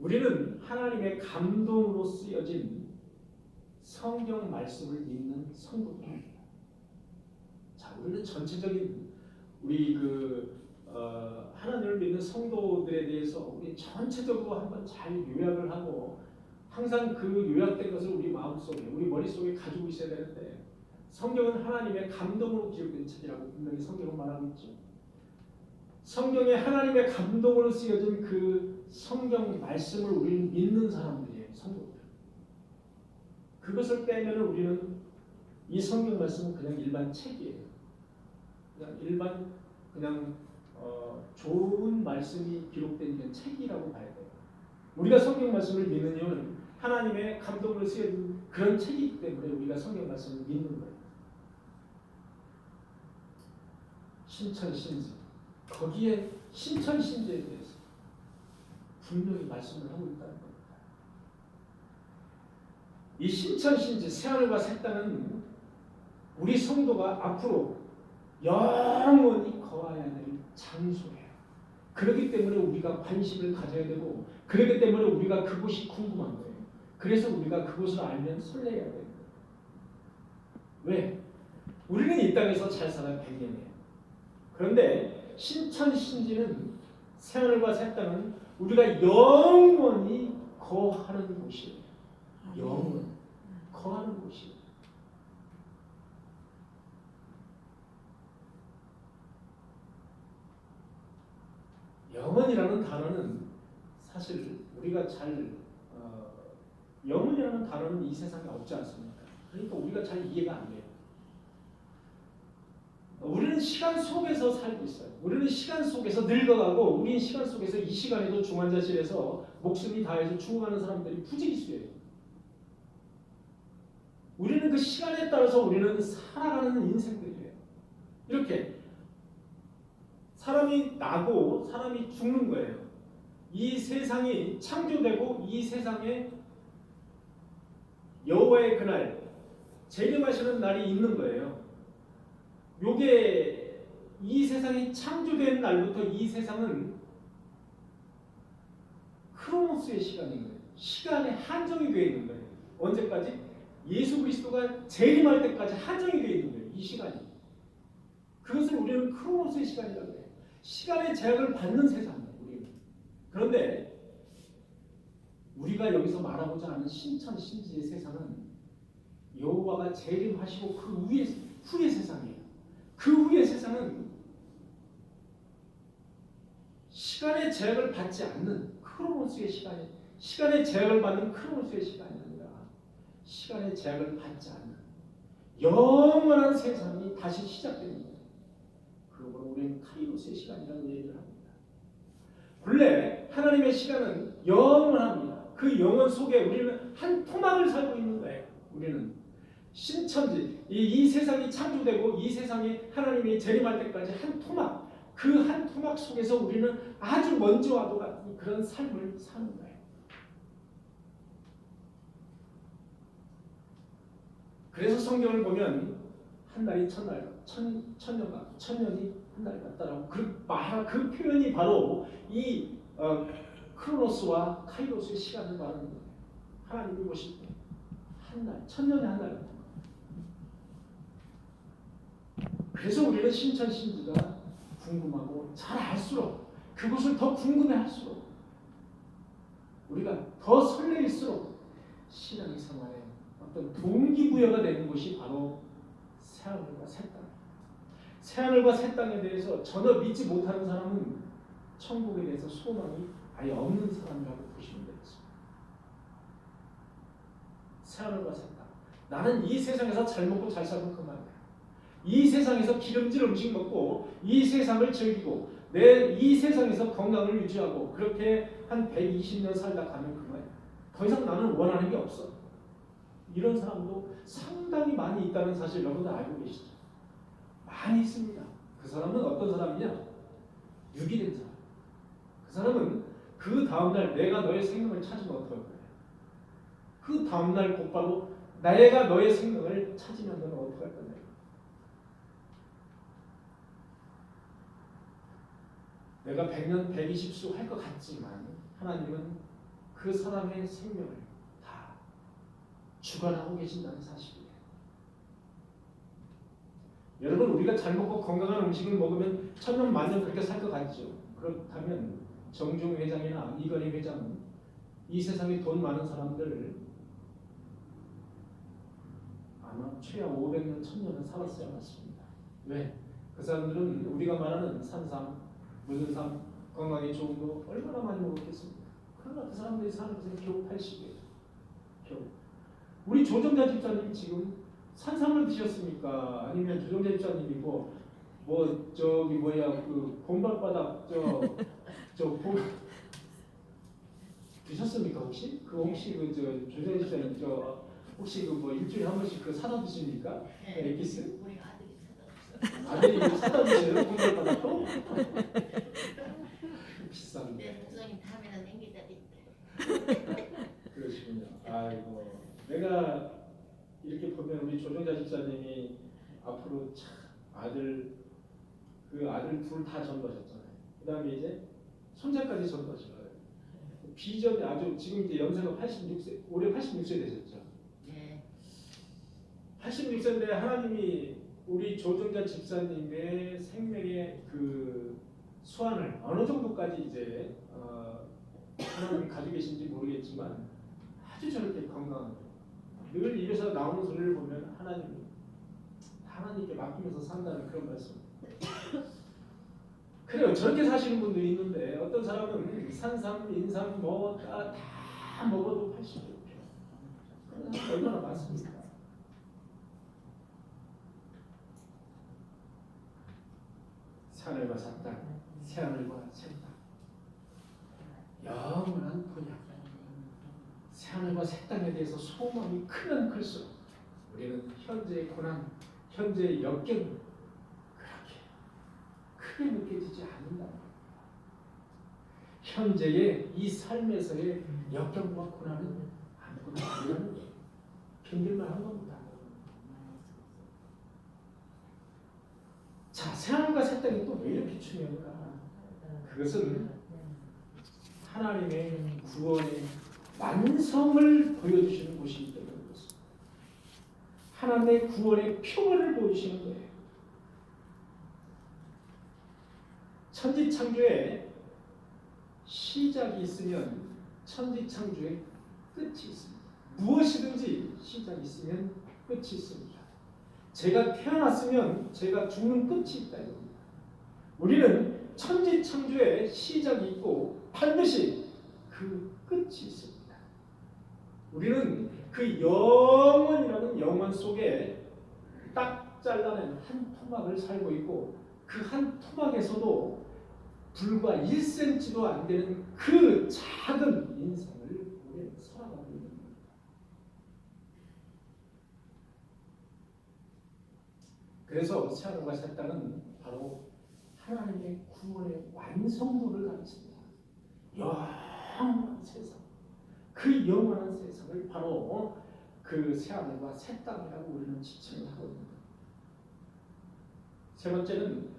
우리는 하나님의 감동으로 쓰여진 성경 말씀을 믿는 성도들입니다. 자, 우리는 전체적인 우리 하나님을 믿는 성도들에 대해서 우리 전체적으로 한번 잘 요약을 하고 항상 그 요약된 것을 우리 마음속에, 우리 머릿속에 가지고 있어야 되는데 성경은 하나님의 감동으로 기록된 책이라고 분명히 성경은 말하고 있죠. 성경에 하나님의 감동으로 쓰여진 그 성경 말씀을 우리는 믿는 사람들이에요. 성도들. 그것을 빼면 우리는 이 성경 말씀은 그냥 일반 책이에요. 그냥 일반 좋은 말씀이 기록된 그런 책이라고 봐야 돼요. 우리가 성경 말씀을 믿는 이유는 하나님의 감동으로 쓰여진 그런 책이기 때문에 우리가 성경 말씀을 믿는 거예요. 신천신지, 거기에 신천신지에 대해서 분명히 말씀을 하고 있다는 겁니다. 이 신천신지, 새하늘과 새 땅은 우리 성도가 앞으로 영원히 거하여야 될 장소예요. 그렇기 때문에 우리가 관심을 가져야 되고, 그렇기 때문에 우리가 그곳이 궁금한 거예요. 그래서 우리가 그곳을 알면 설레야 돼요. 왜? 우리는 이 땅에서 잘 살아 100년이에요. 그런데 신천신지는, 새하늘과 새 땅은 우리가 영원히 거하는 곳이에요. 영원히 거하는 곳이에요. 영원이라는 단어는 사실 우리가 영원이라는 단어는 이 세상에 없지 않습니까? 그러니까 우리가 잘 이해가 안 돼요. 우리는 시간 속에서 살고 있어요. 우리는 시간 속에서 늙어가고, 우리는 시간 속에서 이 시간에도 중환자실에서 목숨이 다해서 죽어가는 사람들이 부지기수예요. 우리는 그 시간에 따라서 우리는 살아가는 인생들이에요. 이렇게 사람이 나고 사람이 죽는 거예요. 이 세상이 창조되고 이 세상에 여호와의 그날, 재림하시는 날이 있는 거예요. 요게 이 세상이 창조된 날부터 이 세상은 크로노스의 시간인 거예요. 시간에 한정이 되어 있는 거예요. 언제까지? 예수 그리스도가 재림할 때까지 한정이 되어 있는 거예요. 이 시간이. 그것을 우리는 크로노스의 시간이라고 해요. 시간의 제약을 받는 세상이에요. 우리는. 그런데 우리가 여기서 말하고자 하는 신천신지의 세상은 여호와가 재림하시고 그 후의 세상이에요. 그 후의 세상은 시간의 제약을 받지 않는 크로노스의 시간이, 시간의 제약을 받는 크로노스의 시간이 아니라 시간의 제약을 받지 않는 영원한 세상이 다시 시작되는 거예요. 그러므로 우리는 카이로스의 시간이라고 얘기를 합니다. 본래 하나님의 시간은 영원합니다. 그 영원 속에 우리는 한 토막을 살고 있는 거예요. 우리는 신천지, 이 세상이 창조되고 이 세상이 하나님이 재림할 때까지 한 토막, 그 한 토막 속에서 우리는 아주 먼저와도 같은 그런 삶을 사는 거예요. 그래서 성경을 보면 한 달이 천날, 천년이 한 달 같다라고 그 표현이 바로 이 크로노스와 카이로스의 시간을 말하는 거예요. 하나님이 보실 때 한 날, 천년에 한 달. 그래서 우리는 신천신지가 궁금하고 잘 알수록, 그것을 더 궁금해할수록, 우리가 더 설레일수록 신앙생활에 어떤 동기부여가 되는 것이 바로 새하늘과 새 땅. 새하늘과 새 땅에 대해서 전혀 믿지 못하는 사람은 천국에 대해서 소망이 아예 없는 사람이라고 보시면 되겠습니다. 새하늘과 새 땅. 나는 이 세상에서 잘 먹고 잘 살고 그만이야. 이 세상에서 기름질 음식 먹고 이 세상을 즐기고 이 세상에서 건강을 유지하고 그렇게 한 120년 살다 가면 그만이야. 더 이상 나는 원하는 게 없어. 이런 사람도 상당히 많이 있다는 사실 여러분들 알고 계시죠? 많이 있습니다. 그 사람은 어떤 사람이냐? 유기된 사람. 그 사람은 그 다음날 내가 너의 생명을 찾으면 어떡할 거야? 그 다음날 곧바로 내가 너의 생명을 찾으면 너는 어떡할 거냐? 내가 100년, 120수 할 것 같지만 하나님은 그 사람의 생명을 다 주관하고 계신다는 사실이에요. 여러분, 우리가 잘 먹고 건강한 음식을 먹으면 천년 만년 그렇게 살 것 같죠. 그렇다면 정중 회장이나 이건희 회장은 이 세상에 돈 많은 사람들 아마 최하 500년, 1000년은 살았어야 맞습니다. 왜? 그 사람들은 우리가 말하는 산삼, 무슨 삶, 건강에 좋은 거 얼마나 많이 먹었겠습니까? 그러나 그 사람들이 사는 것은 겨우 80이에요. 겨우. 우리 조정자 집사님 지금 산삼을 드셨습니까? 아니면 조정자 집사님이 뭐 저기 뭐야 그 봄바바닥 드셨습니까 혹시? 그 혹시 그 저 조정자 집사님 혹시 그 뭐 일주일에 한 번씩 그 사다 드십니까? 네. 에기스? 우리 아들이 사다. 아들이 사다 드셔요? 봄바바닥도? 비싼데. 내 목사님 다음에는 냉기다 드릴게. 그러시군요. 아이고, 내가 이렇게 보면 우리 조정자 집사님이 앞으로 참 그 아들 둘 다 전도하셨잖아요. 그다음에 이제 손자까지 전도하셔요. 비전이 아주 지금 이제 연세가 86세, 올해 86세 되셨죠. 네. 86세인데 하나님이 우리 조정자 집사님의 생명의 그 수완을 어느 정도까지 이제 하나님이 가지고 계신지 모르겠지만 아주 저렇게 건강하고 늘 입에서 나오는 소리를 보면 하나님께 맡기면서 산다는 그런 말씀. 그래요. 저렇게 사시는 분들이 있는데 어떤 사람은 산삼, 인삼 다 먹어도 80kg. 얼마나 많습니까? 새하늘과 새 땅, 새하늘과 새 땅, 영원한 번약. 새하늘과 새 땅에 대해서 소망이 크면 클수록 우리는 현재의 고난, 현재의 역경이 그렇게 크게 느껴지지 않는다. 현재의 이 삶에서의 역경과 고난은 아무것도 아니라는 거예요. 견딜만한 겁니다. 자, 새하늘과 새 땅이 또 왜 이렇게 중요한가? 그것은 하나님의 구원의 완성을 보여주시는 곳이기 때문에 그렇습니다. 하나님의 구원의 표본을 보여주시는 거예요. 천지창조에 시작이 있으면 천지창조에 끝이 있습니다. 무엇이든지 시작이 있으면 끝이 있습니다. 제가 태어났으면 제가 죽는 끝이 있다 이겁니다. 우리는 천지창조에 시작이 있고 반드시 그 끝이 있습니다. 우리는 그 영원이라는 영원 속에 딱 잘라낸 한 토막을 살고 있고 그 한 토막에서도 불과 1cm도 안 되는 그 작은 인생을 우리는 살아가고 있는 겁니다. 그래서 새하늘과 새 땅은 바로 하나님의 구원의 완성도를 가르칩니다. 영원한 세상, 그 영원한 세상을 바로 그 새하늘과 새 땅이라고 우리는 지칭을 하고 있습니다. 세 번째는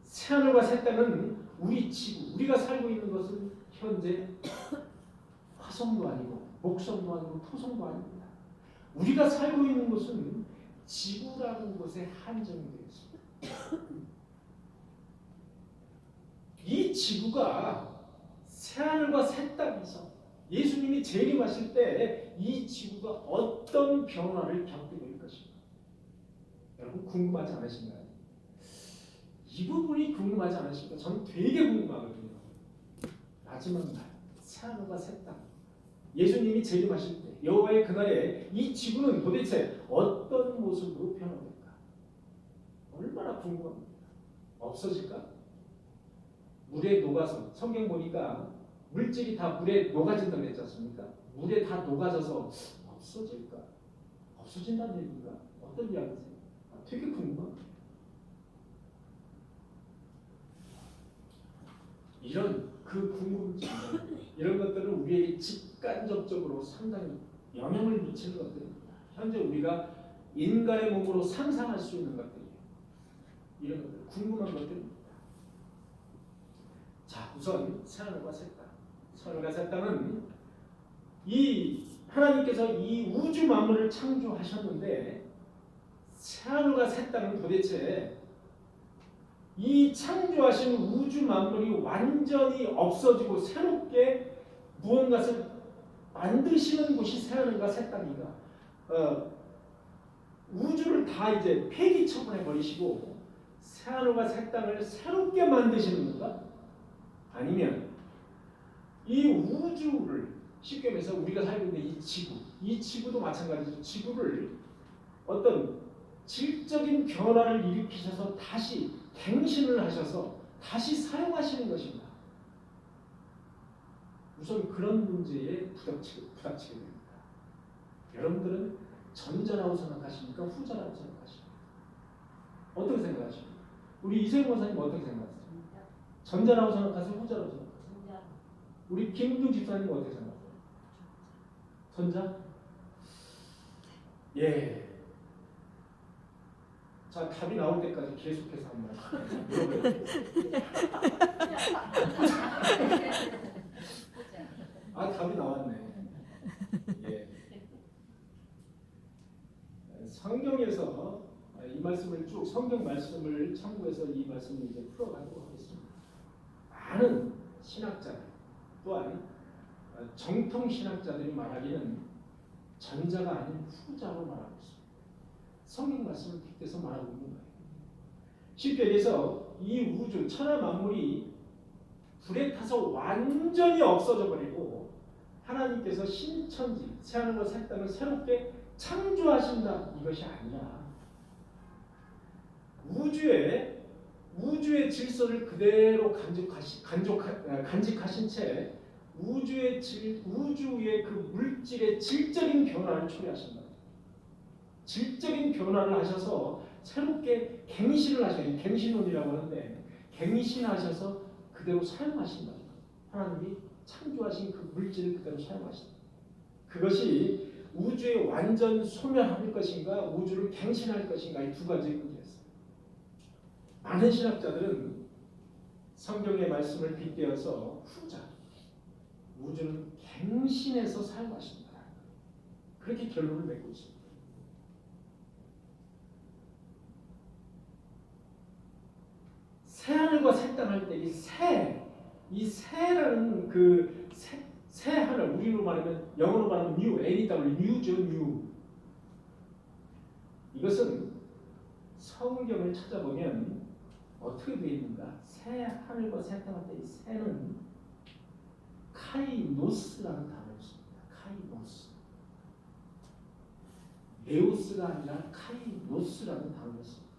새하늘과 새 땅은 우리 지구, 우리가 살고 있는 것은 현재 화성도 아니고 목성도 아니고 토성도 아닙니다. 우리가 살고 있는 곳은 지구라는 곳에 한정되어 있습니다. 이 지구가 새하늘과 새 땅에서 예수님이 재림하실 때 이 지구가 어떤 변화를 겪게 될 것인가? 여러분 궁금하지 않으신가요? 이 부분이 궁금하지 않으십니까? 저는 되게 궁금하거든요. 마지막 날 새하늘과 새 땅, 예수님이 재림하실 때 여호와의 그날에 이 지구는 도대체 어떤 모습으로 변화될까? 얼마나 궁금합니다. 없어질까? 물에 녹아서 성경 보니까 물질이 다 물에 녹아진다고 했지 않습니까? 물에 다 녹아져서 없어질까? 없어진다는 얘기인가? 어떤 이야기세요? 되게 궁금합니다. 이런 그 궁금증, 이런 것들은 우리에게 직간접적으로 상당히 영향을 미치는 것들입니다. 현재 우리가 인간의 몸으로 상상할 수 있는 것들이에요. 이런 것들, 궁금한 것들입니다. 자, 우선 새하늘과 새 땅. 새하늘과 새 땅은 이 하나님께서 이 우주 만물을 창조하셨는데 새하늘과 새 땅은 도대체 이 창조하신 우주 만물이 완전히 없어지고 새롭게 무언가를 만드시는 곳이 새하늘과 새 땅인가? 우주를 다 이제 폐기 처분해 버리시고 새하늘과 새 땅을 새롭게 만드시는 건가? 아니면 이 우주를 쉽게 말해서 우리가 살고 있는 이 지구도 마찬가지죠. 지구를 어떤 질적인 변화를 일으키셔서 다시 갱신을 하셔서 다시 사용하시는 것입니다. 우선 그런 문제에 부닥치게 됩니다. 여러분들은 전자라고 생각하십니까? 후자라고 생각하십니까? 어떻게 생각하십니까? 우리 이세영 권사님 어떻게 생각하세요? 전자라고 생각하세요? 후자라고 생각하세요? 우리 김웅중 집사님 어떻게 생각하세요? 전자? 예. 자, 답이 나올 때까지 계속해서 한번 물어볼게요. 아, 답이 나왔네. 예. 성경에서 이 말씀을 쭉 성경 말씀을 참고해서 이 말씀을 이제 풀어가도록 하겠습니다. 많은 신학자들 또한 정통 신학자들이 말하기는 전자가 아닌 후자로 말하고 있습니다. 성경 말씀을 빗대서 말하고 있는 거예요. 쉽게 얘기해서 이 우주 천하 만물이 불에 타서 완전히 없어져 버리고 하나님께서 신천지 새하늘과 새 땅을 새롭게 창조하신다 이것이 아니라 우주의 질서를 그대로 간직하신 채 우주의 그 물질의 질적인 변화를 초래하신다. 질적인 변화를 하셔서 새롭게 갱신을 하셔요. 갱신론이라고 하는데 갱신하셔서 그대로 사용하신다. 하나님이 창조하신 그 물질을 그대로 사용하신다. 그것이 우주의 완전 소멸할 것인가 우주를 갱신할 것인가 이 두 가지의 문제였어요. 많은 신학자들은 성경의 말씀을 빗대어서 후자 우주는 갱신해서 사용하신다. 그렇게 결론을 맺고 있습니다. 새하늘과 새 땅 할 때 이 새라는 그 새하늘 우리로 말하면 영어로 말하면 new, new죠, new. 이것은 성경을 찾아보면 어떻게 되어 있는가? 새하늘과 새 땅 할 때 이 새는 카이노스라는 단어를 씁니다. 카이노스. 네오스가 아니라 카이노스라는 단어를 씁니다.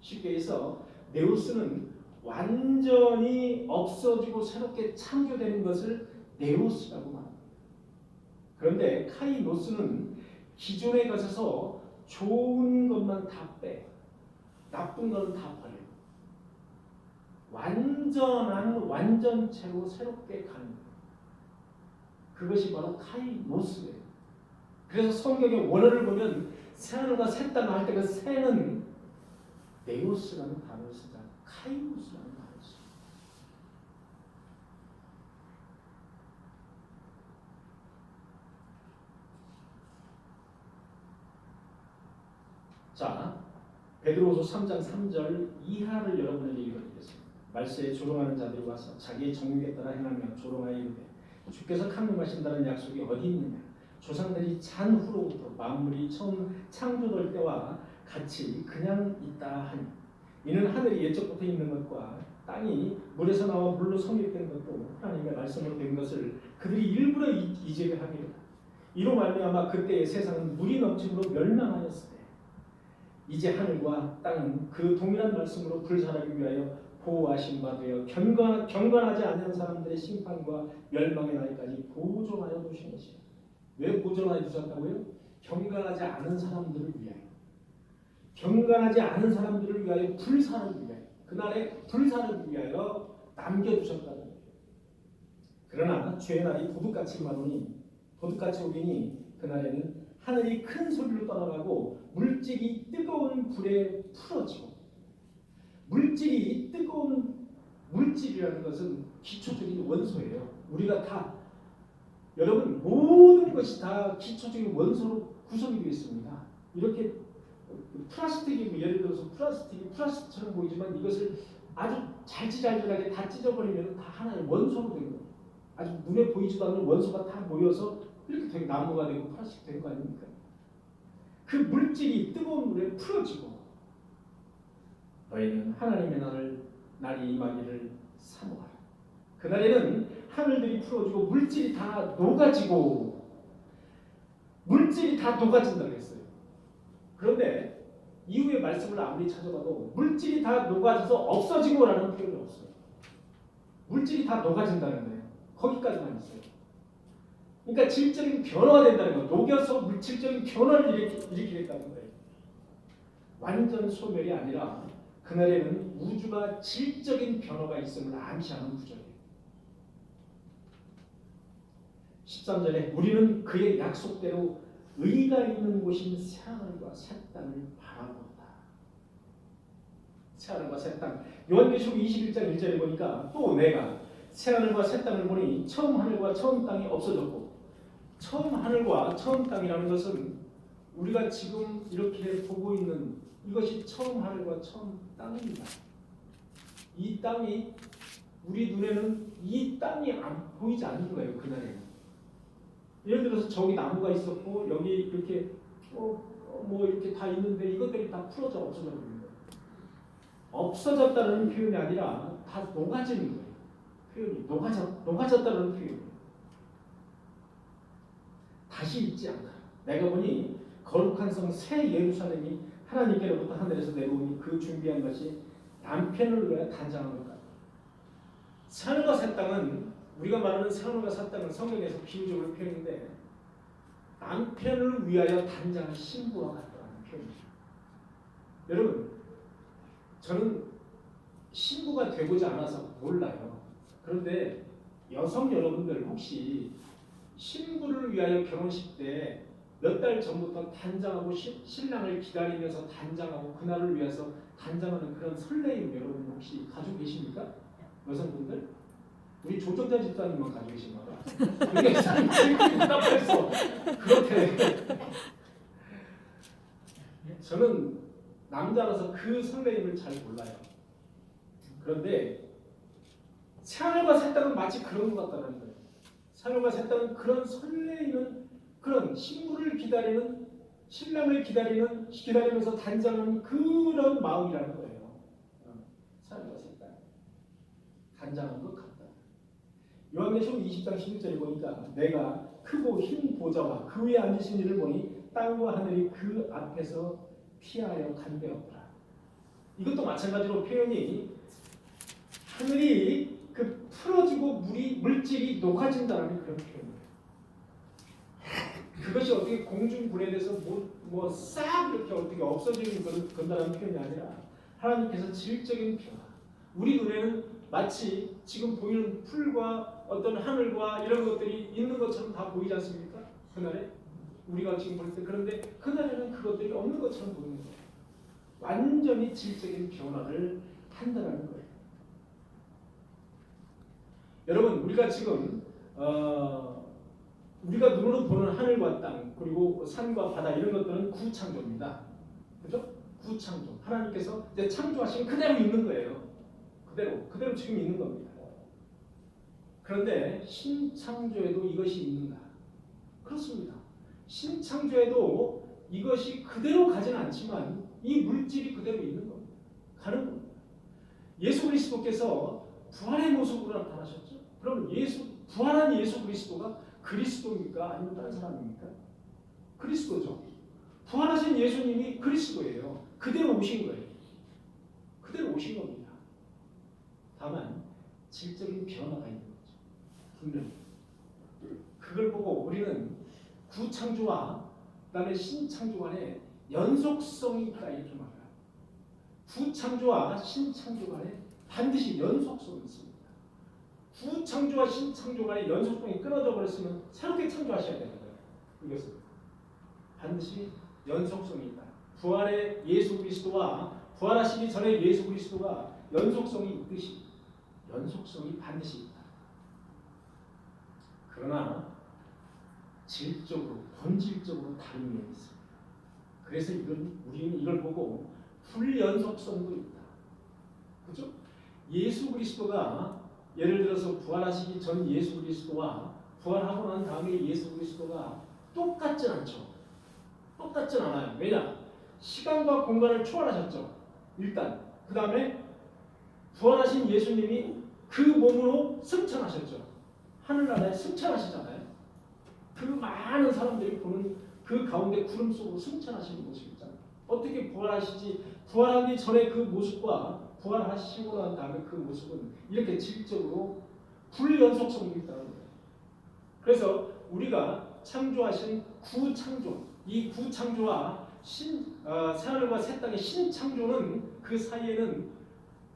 쉽게 해서 네오스는 완전히 없어지고 새롭게 창조되는 것을 네오스라고 말합니다. 그런데 카이노스는 기존의 것에서 좋은 것만 다 빼, 나쁜 것은 다 버려. 완전한 완전체로 새롭게 가는 것. 그것이 바로 카이노스예요. 그래서 성경의 원어를 보면 새하늘과 새 땅을 할 때 그 새는 네오스라는 단어를 쓰잖아요. 카이노스라는 단어를 써요. 자, 베드로후서 3장 3절 이하를 여러분에게 읽어드리겠습니다. 말세에 조롱하는 자들이 와서 자기의 정욕에 따라 행하며 조롱하여 이르되 주께서 강림하신다는 약속이 어디 있느냐? 조상들이 잔 후로부터 만물이 처음 창조될 때와 같이 그냥 있다 하니 이는 하늘이 예적부터 있는 것과 땅이 물에서 나와 물로 성립된 것도 하나님의 말씀으로 된 것을 그들이 일부러 잊으려 하기로다. 이로 말미암아 그때의 세상은 물이 넘침으로 멸망하였을 때 이제 하늘과 땅은 그 동일한 말씀으로 불살하기 위하여 보호하신 바 되어 경건하지 않은 사람들의 심판과 멸망의 날까지 보존하여 두신 것이다. 왜 보존하여 두셨다고요? 경건하지 않은 사람들을 위하여. 경건하지 않은 사람들을 위하여 불사르기 위하여. 그날에 불사르기 위하여 남겨두셨다는 거예요. 그러나 죄의 날이 도둑같이 오리니 그날에는 하늘이 큰 소리로 떠나가고 물질이 뜨거운 불에 풀어지고 물질이 뜨거운 물질이라는 것은 기초적인 원소예요. 우리가 다 여러분 모든 것이 다 기초적인 원소로 구성이 되어 있습니다. 이렇게 플라스틱이 예를 들어서 플라스틱이 플라스틱처럼 보이지만 이것을 아주 잘지잘지하게 다 찢어버리면 다 하나의 원소로 되는 거예요. 아주 눈에 보이지도 않는 원소가 다 모여서 이렇게 되게 나무가 되고 플라스틱 되는 거 아닙니까? 그 물질이 뜨거운 물에 풀어지고 너희는 하나님의 날이 임하기를 사모하라. 그날에는 하늘들이 풀어지고 물질이 다 녹아지고 물질이 다 녹아진다고 했어요. 그런데 이후의 말씀을 아무리 찾아봐도 물질이 다 녹아져서 없어지고라는 표현이 없어요. 물질이 다 녹아진다는 거예요. 거기까지만 있어요. 그러니까 질적인 변화가 된다는 거예요. 녹여서 물질적인 변화를 일으키겠다는 거예요. 완전 소멸이 아니라 그날에는 우주가 질적인 변화가 있음을 암시하는 구절이에요. 13절에 우리는 그의 약속대로 의가 있는 곳인 새하늘과 새 땅을 바라보다. 새하늘과 새 땅. 요한계시록 21장 1절에 보니까 또 내가 새하늘과 새 땅을 보니 처음 하늘과 처음 땅이 없어졌고, 처음 하늘과 처음 땅이라는 것은 우리가 지금 이렇게 보고 있는 이것이 처음 하늘과 처음 땅입니다. 이 땅이 우리 눈에는 이 땅이 보이지 않는 거예요. 그날에는. 예를 들어서 저기 나무가 있었고 여기 이렇게 뭐 이렇게 다 있는데 이것들이 다 풀어져 없어져 버리는 거예요. 없어졌다는 표현이 아니라 다 녹아지는 거예요. 표현이 녹아졌다는 표현이에요. 다시 있지 않다. 내가 보니 거룩한 성 새 예루살렘이 하나님께로부터 하늘에서 내려오니 그 준비한 것이 남편을 위하여 단장한 것 같다. 새하늘과 새 땅은 우리가 말하는 새하늘과 새 땅은 성경에서 비유적으로 표현인데 남편을 위하여 단장한 신부와 같다는 표현입니다. 여러분, 저는 신부가 되고자 않아서 몰라요. 그런데 여성 여러분들 혹시 신부를 위하여 결혼식 때 몇 달 전부터 단장하고 신랑을 기다리면서 단장하고 그날을 위해서 단장하는 그런 설레임 여러분 혹시 가지고 계십니까? 여성분들? 우리 조정자 집사님만 가지고 계신가 봐. 우리 집사님 답답했어. 그렇대. 저는 남자라서 그 설레임을 잘 몰라요. 그런데 새하늘과 새 땅은 마치 그런 것 같다는 거예요. 새하늘과 새 땅은 그런 설레이는 그런 신부를 기다리는 신랑을 기다리면서 단장하는 그런 마음이라는 거예요. 새하늘과 새 땅 단장한 것 같다. 요한계시록 20장 16절에 보니까 내가 크고 흰 보좌와 그 위에 앉으신 이를 보니 땅과 하늘이 그 앞에서 피하여 간되었더라. 이것도 마찬가지로 표현이 하늘이 그 풀어지고 물질이 녹아진다는 그런 표현이에요. 그것이 어떻게 공중분해에 대해서 싹 이렇게 어떻게 없어지는 건다는 표현이 아니라 하나님께서 질적인 변화. 우리 눈에는 마치 지금 보이는 풀과 어떤 하늘과 이런 것들이 있는 것처럼 다 보이지 않습니까? 그날에 우리가 지금 볼 때. 그런데 그날에는 그것들이 없는 것처럼 보이는 거예요. 완전히 질적인 변화를 한다는 거예요. 여러분, 우리가 지금 우리가 눈으로 보는 하늘과 땅 그리고 산과 바다 이런 것들은 구창조입니다. 그렇죠? 구창조. 하나님께서 이제 창조하신 그대로 있는 거예요. 그대로 지금 있는 겁니다. 그런데 신창조에도 이것이 있는가? 그렇습니다. 신창조에도 이것이 그대로 가지는 않지만 이 물질이 그대로 있는 겁니다. 가는 겁니다. 예수 그리스도께서 부활의 모습으로 나타나셨죠. 그럼 부활한 예수 그리스도가 그리스도입니까? 아니면 다른 사람입니까? 그리스도죠. 부활하신 예수님이 그리스도예요. 그대로 오신 거예요. 그대로 오신 겁니다. 다만 질적인 변화가 있는 거죠. 분명히. 그걸 보고 우리는 구창조와 그다음에 신창조 간에 연속성이 있다 이렇게 말해요. 구창조와 신창조 간에 반드시 연속성이 있습니다. 구창조와 신창조 간에 연속성이 끊어져 버렸으면 새롭게 창조하셔야 되는 거예요. 이것은 반드시 연속성이 있다. 부활의 예수 그리스도와 부활하시기 전에 예수 그리스도가 연속성이 있듯이 연속성이 반드시 있다. 그러나 질적으로 본질적으로 다른 면이 있습니다. 그래서 우리는 이걸 보고 불연속성도 있다. 그렇죠? 예수 그리스도가 예를 들어서 부활하시기 전 예수 그리스도와 부활하고 난 다음에 예수 그리스도가 똑같진 않죠. 똑같진 않아요. 왜냐? 시간과 공간을 초월하셨죠. 일단 그 다음에 부활하신 예수님이 그 몸으로 승천하셨죠. 하늘나라에 승천하시잖아요. 그 많은 사람들이 보는 그 가운데 구름 속으로 승천하시는 모습 있잖아요. 어떻게 부활하시지? 부활하기 전에 그 모습과 부활하시고 난 다음에 그 모습은 이렇게 질적으로 불연속성이 있다는 거예요. 그래서 우리가 창조하신 구창조, 이 구창조와 새하늘과 새 땅의 신창조는 그 사이에는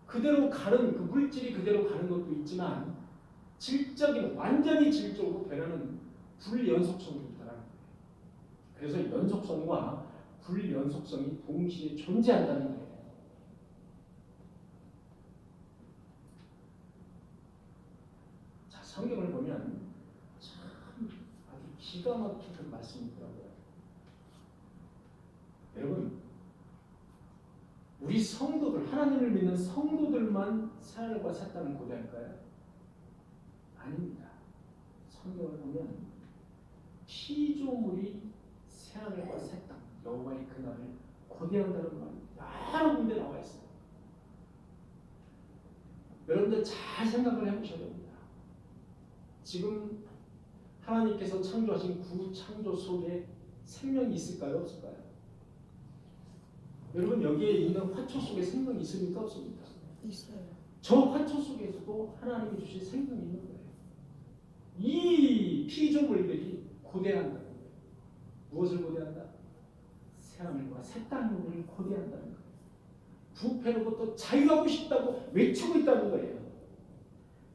그대로 가는 그 물질이 그대로 가는 것도 있지만 질적인 완전히 질적으로 변하는 불연속성이 있다는 거예요. 그래서 연속성과 불연속성이 동시에 존재한다는 거예요. 자, 성경을 보면 참 아주 기가 막히는 말씀이 있더라고요. 여러분, 우리 성도들, 하나님을 믿는 성도들만 새하늘과 새 땅을 고대할까요? 아닙니다. 성경을 보면 피조물이 새하늘과 새 땅, 여호와의 그날을 고대한다는 말이 여러 군데 나와 있어요. 여러분들 잘 생각을 해보셔야 됩니다. 지금 하나님께서 창조하신 구창조 속에 생명이 있을까요? 없을까요? 여러분 여기에 있는 화초 속에 생명이 있습니까? 없습니까? 있어요. 저 화초 속에서도 하나님이 주신 생명이 있는 거예요. 이 피조물들이 고대한다는 거예요. 무엇을 고대한다? 새하늘과 새 땅을 고대한다는 거예요. 부패로부터 자유하고 싶다고 외치고 있다는 거예요.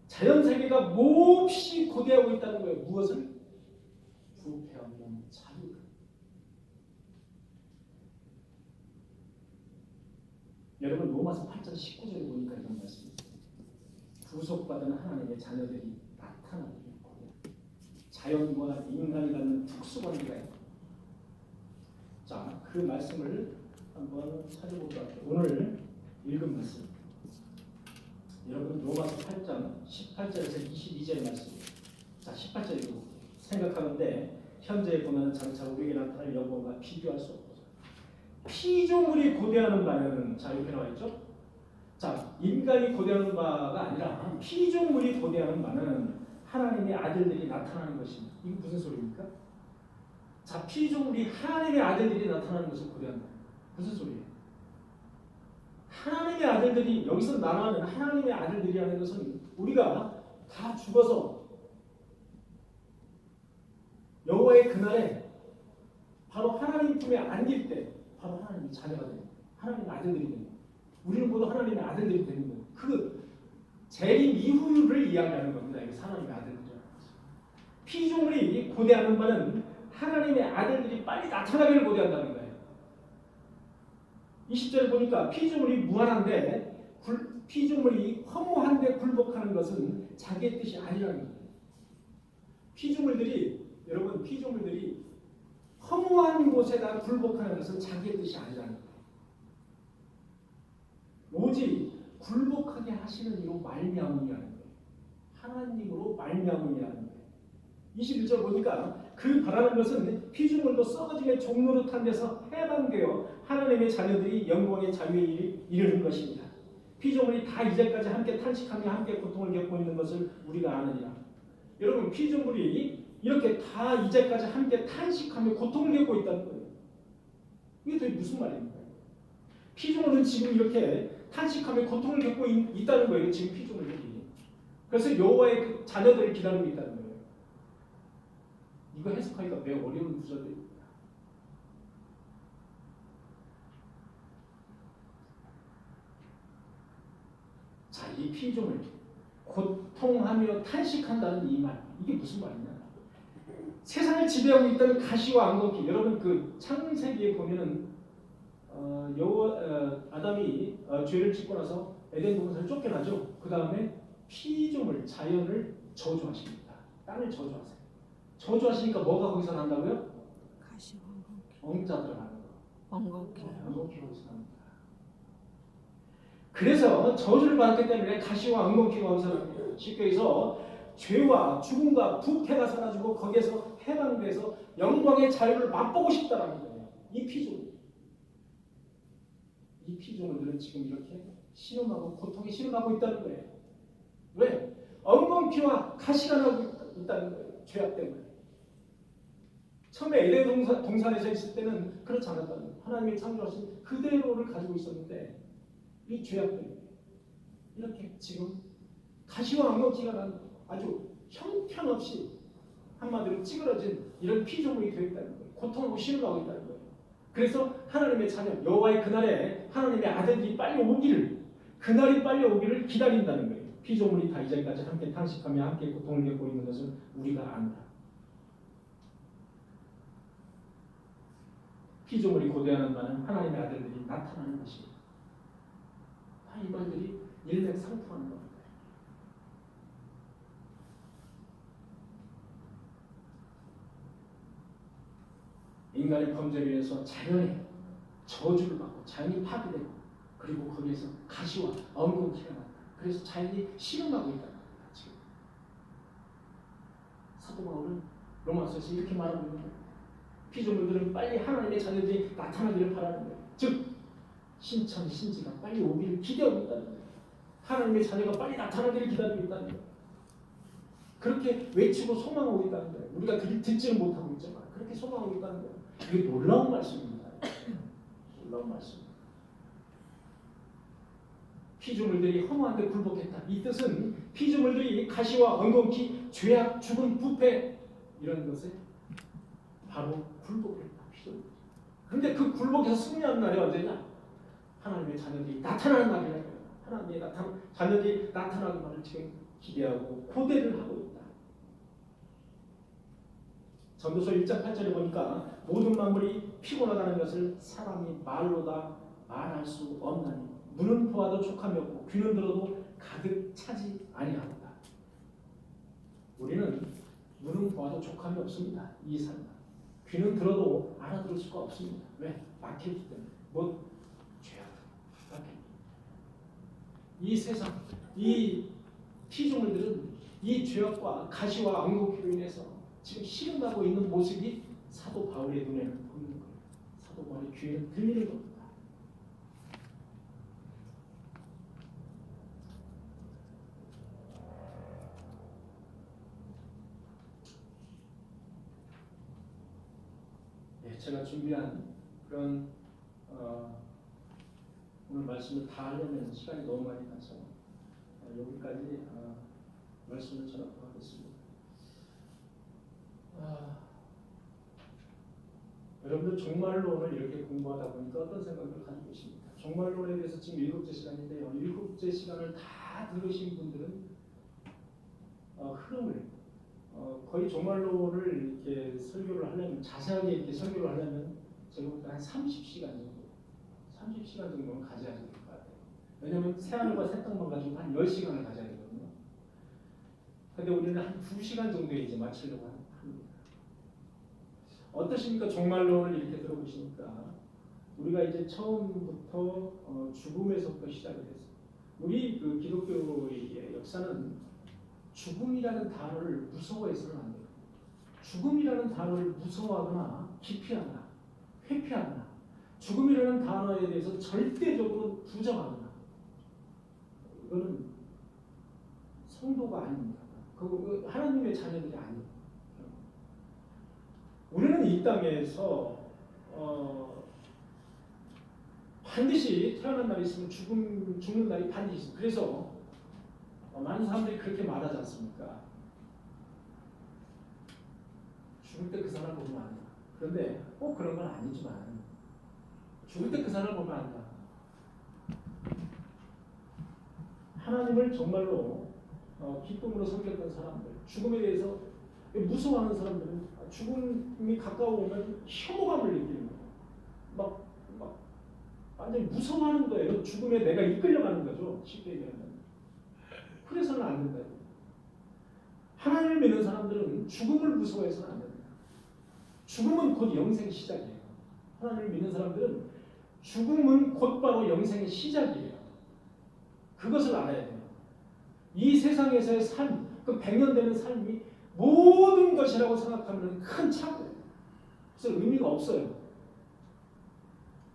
자연세계가 몹시 고대하고 있다는 거예요. 무엇을? 부패 없는 자유. 여러분 로마서 8장 19절에 보니까 이런 말씀이 있어요. 구속받은 하나님의 자녀들이 나타나는 거예요. 자연과 인간이 갖는 특수관계가 있어요. 자, 그 말씀을 한번 찾아보도록 할게요. 오늘 읽은 말씀. 여러분 로마서 8장 18절에서 22절 말씀입니다. 자, 18절 읽어볼게요. 생각하는데 현재 보면 장차 우리에게 나타날 영광과 비교할 수 없고 피조물이 고대하는 바는 자 이렇게 나와 있죠. 자, 인간이 고대하는 바가 아니라 피조물이 고대하는 바는 하나님의 아들들이 나타나는 것입니다. 이게 무슨 소리입니까? 자, 피조물이 하나님의 아들들이 나타나는 것을 고대한다. 무슨 소리예요? 하나님의 아들들이 여기서 말하는 하나님의 아들들이라는 것은 우리가 다 죽어서 여호와의 그날에 바로 하나님 품에 안길 때 바로 하나님의 자녀가 되는 거예요. 하나님의 아들들이 되는 거예요. 우리는 모두 하나님의 아들들이 되는 거예요. 그 재림 이후를 이야기하는 겁니다. 이게 하나님의 아들들이라는 거죠. 피조물이 고대하는 바는 하나님의 아들들이 빨리 나타나기를 고대한다는 거예요. 20절을 보니까 피조물이 무한한데 피조물이 허무한데 굴복하는 것은 자기의 뜻이 아니라는 거예요. 여러분 피조물들이 허무한 곳에다 굴복하는 것은 자기의 뜻이 아니라는 거예요. 오직 굴복하게 하시는 이로 말미암음이라는 거예요. 하나님으로 말미암음이라는 거예요. 21절 보니까 그 바라는 것은 피조물도 썩어짐의 종로로 탄 데서 해방되어 하나님의 자녀들이 영광의 자유에 이르는 것입니다. 피조물이 다 이제까지 함께 탄식하며 함께 고통을 겪고 있는 것을 우리가 아느니라. 여러분 피조물이 이렇게 다 이제까지 함께 탄식하며 고통을 겪고 있다는 거예요. 이게 도대체 무슨 말입니까? 피조물은 지금 이렇게 탄식하며 고통을 겪고 있다는 거예요. 지금 피조물들이. 그래서 여호와의 그 자녀들을 기다리고 있다는 거예요. 이거 해석하기가 매우 어려운 구절들입니다. 자, 이 피조물 고통하며 탄식한다는 이 말, 이게 무슨 말이냐? 세상을 지배하고 있다는 가시와 안검기. 여러분 그 창세기에 보면은 아담이 죄를 짓고 나서 에덴 동산을 쫓겨나죠. 그 다음에 피조물 자연을 저주하십니다. 땅을 저주하세요. 저주하시니까 뭐가 거기서 난다고요? 가시 왕건키. 엉자 들어가는 거. 왕건키. 엉겅퀴가 거기서 납니다. 그래서 저주를 받았기 때문에 가시와 엉겅퀴가 거기서 납니다. 쉽게 해서 죄와 죽음과 부패가 사라지고 거기에서 해방돼서 영광의 자유를 맛보고 싶다라는 거예요. 이 피조물. 이 피조물들은 지금 이렇게 신음하고 고통에 신음하고 있다는 거예요. 왜? 엉겅퀴와 가시가 나고 있다는 거예요. 죄악 때문에. 처음에 에덴 동산에서 있을 때는 그렇지 않았다는 거예요. 하나님이 창조하신 그대로를 가지고 있었는데 이 죄악 때문에 이렇게 지금 가시와 엉겅퀴가 난 아주 형편없이 한마디로 찌그러진 이런 피조물이 되어 있다는 거예요. 고통하고 신음하고 있다는 거예요. 그래서 하나님의 자녀 여호와의 그날에 하나님의 아들이 빨리 오기를 그날이 빨리 오기를 기다린다는 거예요. 피조물이 다 이제까지 함께 탄식하며 함께 고통을 겪고 있는 것을 우리가 안다. 피조물이 고대하는 바는 하나님의 아들들이 나타나는 것입니다. 이 말들이 일맥상통하는 겁니다. 인간의 범죄를 위해서 자연의 저주를 받고 자연이 파괴되고 그리고 거기에서 가시와 엉겅퀴가 났다. 그래서 자연이 실험하고 있다는 겁니다. 지금 사도 바울은 로마서에서 이렇게 말하고 있는 거예요. 피조물들은 빨리 하나님의 자녀들이 나타나기를 바라는 거예요. 즉 신천 신지가 빨리 오기를 기대하고 있다는 거예요. 하나님의 자녀가 빨리 나타나기를 기다리고 있다는 거예요. 그렇게 외치고 소망하고 있다는 거예요. 우리가 듣지는 못하고 있지만 그렇게 소망하고 있다는 거예요. 이게 놀라운 말씀입니다. 놀라운 말씀입니다. 피조물들이 허무한데 굴복했다. 이 뜻은 피조물들이 가시와 엉겅퀴, 죄악, 죽음, 부패 이런 것에 바로 굴복했다. 피조물들이. 그런데 그 굴복에서 승리하는 날이 언제냐? 하나님의 자녀들이 나타나는 날이라는 거예요. 하나님의 자녀들이 나타나는 날을 지금 기대하고 고대를 하고 있다. 전도서 1장 8절에 보니까 모든 만물이 피곤하다는 것을 사람이 말로다 말할 수 없나니 눈은 보아도 족함이 없고 귀는 들어도 가득 차지 아니하다. 우리는 눈은 보아도 족함이 없습니다. 이 삶은. 귀는 들어도 알아들을 수가 없습니다. 왜? 막혔기 때문에. 뭐 죄악. 이 세상, 이 피조물들은 이 죄악과 가시와 엉겅퀴로 인해서 지금 실험하고 있는 모습이 사도 바울의 눈에는 보이는 거예요. 사도 바울의 귀에는 들리는 겁니다. 네, 제가 준비한 그런 오늘 말씀을 다 하려면 시간이 너무 많이 가서 여기까지 말씀을 전하도록 하겠습니다. 여러분들 종말론을 이렇게 공부하다 보니까 어떤 생각을 가지고 계십니까? 종말론에 대해서 지금 7째 시간인데요. 7째 시간을 다 들으신 분들은 흐름을 거의 종말론을 이렇게 설교를 하려면 자세하게 이렇게 설교를 하려면 제가 볼 때 한 30시간 정도 30시간 정도는 가져야 될 것 같아요. 왜냐하면 새하늘과 새 땅만 가지고 한 10시간을 가져야 되거든요. 근데 우리는 한 2시간 정도에 이제 마치려고 합니다. 어떠십니까? 종말론을 이렇게 들어보시니까 우리가 이제 처음부터 죽음에서부터 시작을 했어요. 우리 그 기독교의 역사는 죽음이라는 단어를 무서워해서는 안 돼요. 죽음이라는 단어를 무서워하거나 기피하거나 회피하거나 죽음이라는 단어에 대해서 절대적으로 부정하거나 이거는 성도가 아닙니다. 그 하나님의 자녀들이 아니에요. 우리는 이 땅에서 반드시 태어난 날이 있으면 죽는 날이 반드시 있습니다. 그래서 많은 사람들이 그렇게 말하지 않습니까? 죽을 때 그 사람 보면 안다. 그런데 꼭 그런 건 아니지만 죽을 때 그 사람 보면 안다. 하나님을 정말로 기쁨으로 섬겼던 사람들, 죽음에 대해서 무서워하는 사람들은 죽음이 가까워오면 혐오감을 느끼는 거예요. 막 완전히 무서워하는 거예요. 죽음에 내가 이끌려가는 거죠. 쉽게 얘기하면. 그래서는 안 된다. 하나님을 믿는 사람들은 죽음을 무서워해서는 안 됩니다. 죽음은 곧 영생의 시작이에요. 하나님을 믿는 사람들은 죽음은 곧바로 영생의 시작이에요. 그것을 알아야 돼요. 이 세상에서의 삶, 그 100년 되는 삶이 모든 것이라고 생각하면 큰 착오예요. 그래서 의미가 없어요.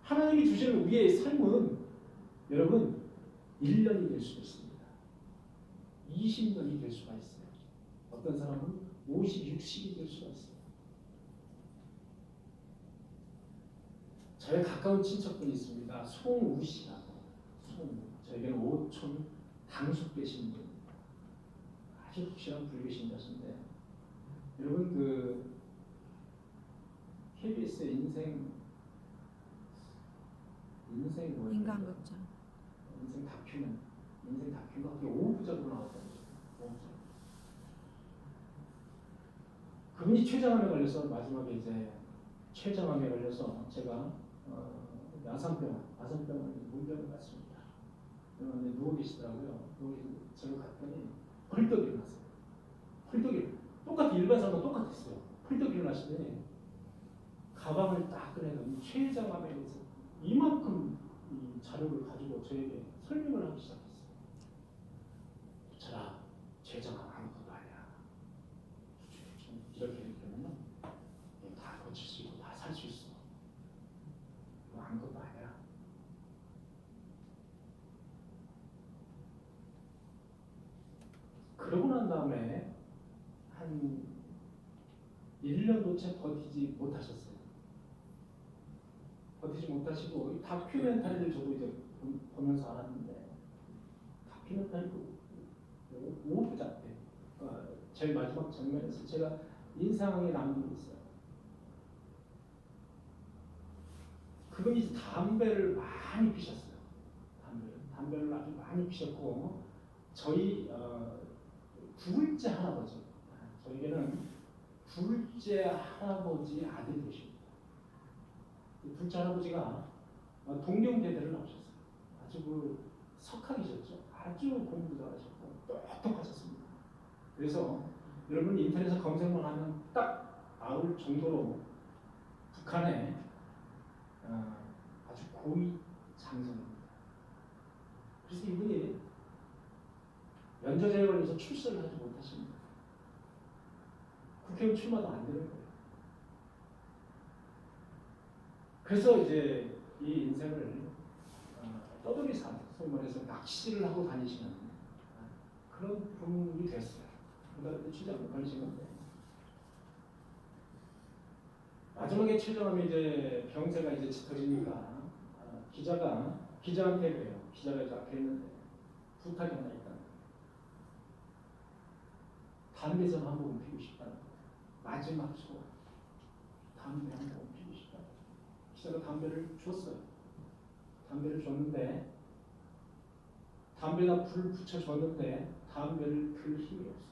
하나님이 주시는 우리의 삶은 여러분 1년이 될 수도 있습니다. 20년이 될 수가 있어요. 어떤 사람은 50, 60이 될 수가 있어요. 저의 가까운 친척분이 있습니다. 송우 씨라고. 송우. 저에게는 오촌 당숙 되신 분. 아주 확실한 불교신자신데 여러분 그 KBS의 인생 뭐예요? 인간극장. 인생 다큐는 인생 다큐가 그게 5부작으로 나왔거든요. 5부작. 그분이 췌장암에 걸려서 마지막에 이제 췌장암에 걸려서 제가 아산병원에 문병을 갔습니다. 병원에 누워 계시더라고요. 제가 갔더니 펄떡 일어났어요. 똑같이 일반 사람과 똑같았어요. 펄떡 일어나시더니 가방을 딱 꺼내더니 췌장암에 대해서 이만큼 이 자료를 가지고 저에게 설명을 하기 시작했어요. 저라 췌장암 아무것도 아니야. 이렇게 되면 다 고칠 수 있고 다 살 수 있어. 아무것도 아니야. 그러고 난 다음에 한 1년도 채 버티지 못하셨어요. 버티지 못하시고 다큐멘터리를 저도 이제 보면서 알았는데 다큐멘터리도 5부작 때 제일 마지막 장면에서 제가 인상에 남는 게 있어요. 그분이 이제 담배를 많이 피셨어요. 담배를 아주 많이 피셨고 저희 둘째 할아버지 저에게는 둘째 할아버지 아들이 계십니다. 둘째 할아버지가 동경대대를 나오셨어요. 아주 그 석학이셨죠. 아주 공부 잘하셨고 똑똑하셨습니다. 그래서 여러분 인터넷에 검색만 하면 딱 나올 정도로 북한에 아주 고위 장성입니다. 그래서 이분이 면접에 걸려서 출세를 하지 못하십니다. 국회의원 출마도 안 되는 거예요. 그래서 이제 이 인생을 떠돌이 산, 소위 말해서 낚시를 하고 다니시는 그런 분이 됐어요. 그다음에 취재하고 걸리신 건데 마지막에 최종하면 이제 병세가 이제 짙어지니까 기자한테 그래요. 기자가 이제 앞에 있는데 부탁이 하나 있다. 담배 좀 한 모금 피우고 싶다는 거예요. 마지막 소원. 담배 한 모금 피우고 싶다. 기자가 담배를 줬어요. 담배를 줬는데 담배에다 불 붙여줬는데 담배를 들 힘이 없어요.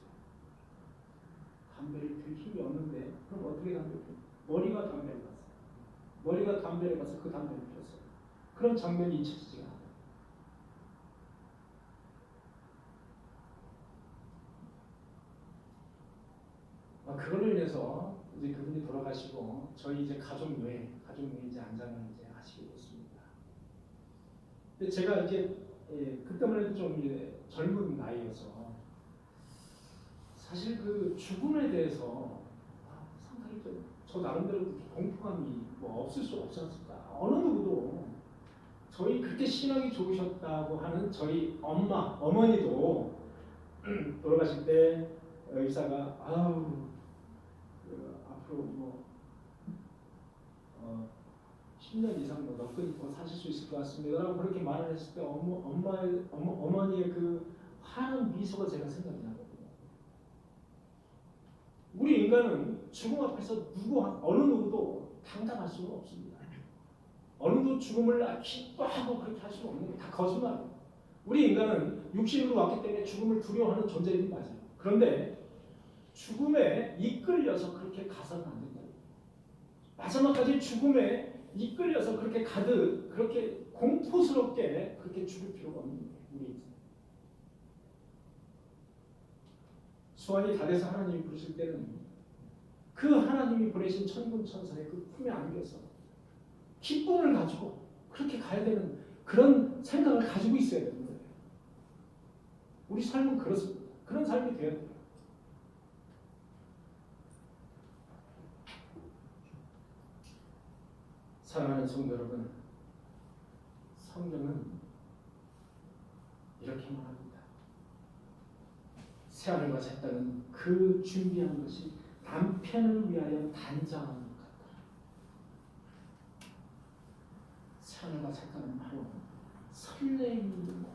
담배를 들 힘이 없는데 그럼 어떻게 담배를 펴요? 머리가 담배를 봤어요. 머리가 담배를 봐서 그 담배를 폈어요. 그런 장면이 잊혀지지가 않아요. 그걸로 인해서 이제 그분이 돌아가시고 저희 이제 가족묘에 이제 안장을 이제 하시게 됐습니다. 근데 제가 이제 그때만 해도 좀 이제 젊은 나이여서 사실 그 죽음에 대해서 상당히 좀 저 나름대로 공포감이 뭐 없을 수 없지 않습니까? 어느 누구도 저희 그렇게 신앙이 좋으셨다고 하는 저희 어머니도 돌아가실 때 의사가 앞으로 뭐 10년 이상 뭐 너끈히 더 사실 수 있을 것 같습니다라고 그렇게 말을 했을 때 어머니의 그 환한 미소가 제가 생각이 나거든요. 우리 인간은 죽음 앞에서 어느 누구도 당당할 수는 없습니다. 어느 누구도 죽음을 기뻐하고 그렇게 할 수는 없는 게 다 거짓말이에요. 우리 인간은 육신으로 왔기 때문에 죽음을 두려워하는 존재인 맞아요. 그런데 죽음에 이끌려서 그렇게 가서는 안 된다. 마지막까지 죽음에 이끌려서 그렇게 가득 그렇게 공포스럽게 그렇게 죽을 필요가 없는 거예요. 우리 소환이 다 돼서 하나님이 부르실 때는 그 하나님이 보내신 천군 천사의 그 품에 안겨서 기쁨을 가지고 그렇게 가야 되는 그런 생각을 가지고 있어야 되는 거예요. 우리 삶은 그렇습니다. 그런 삶이 되어야 돼요. 사랑하는 성도 여러분, 성경은 이렇게 말합니다. 새하늘과 새 땅은 그 준비한 것이 남편을 위하여 단장하는 것 같다. 새하늘과 새 땅은 바로 설레임이고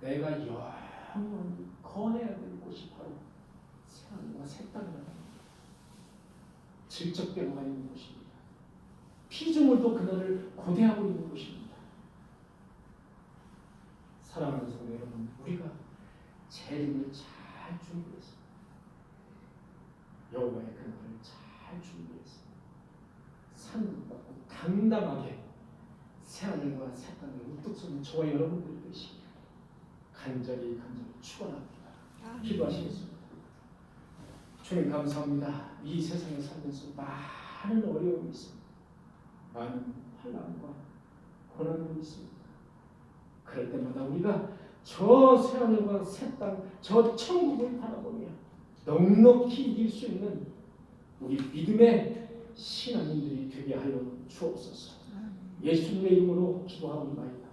내가 영원히 거해야 될 곳이 바로 새하늘과 새 땅이라는 질적대로 가 있는 곳입니다. 피조물도 그날을 고대하고 있는 곳입니다. 사랑하는 성도 여러분, 우리가 재림을 잘 준비했습니다. 여호와의 그날을 잘 준비했습니다. 상급받고 당당하게 새하늘과 새 땅을 우뚝 서는 저와 여러분들이 되시길 간절히 축원합니다. 기도하시겠습니다. 주님 감사합니다. 이 세상에 살면서 많은 어려움이 있습니다. 많은 환난과 고난이 있습니다. 그럴 때마다 우리가 저 새하늘과 새 땅, 저 천국을 바라보며 넉넉히 이길 수 있는 우리 믿음의 신앙인들이 되게 하여 주옵소서. 예수님의 이름으로 기도하옵나이다.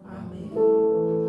아멘.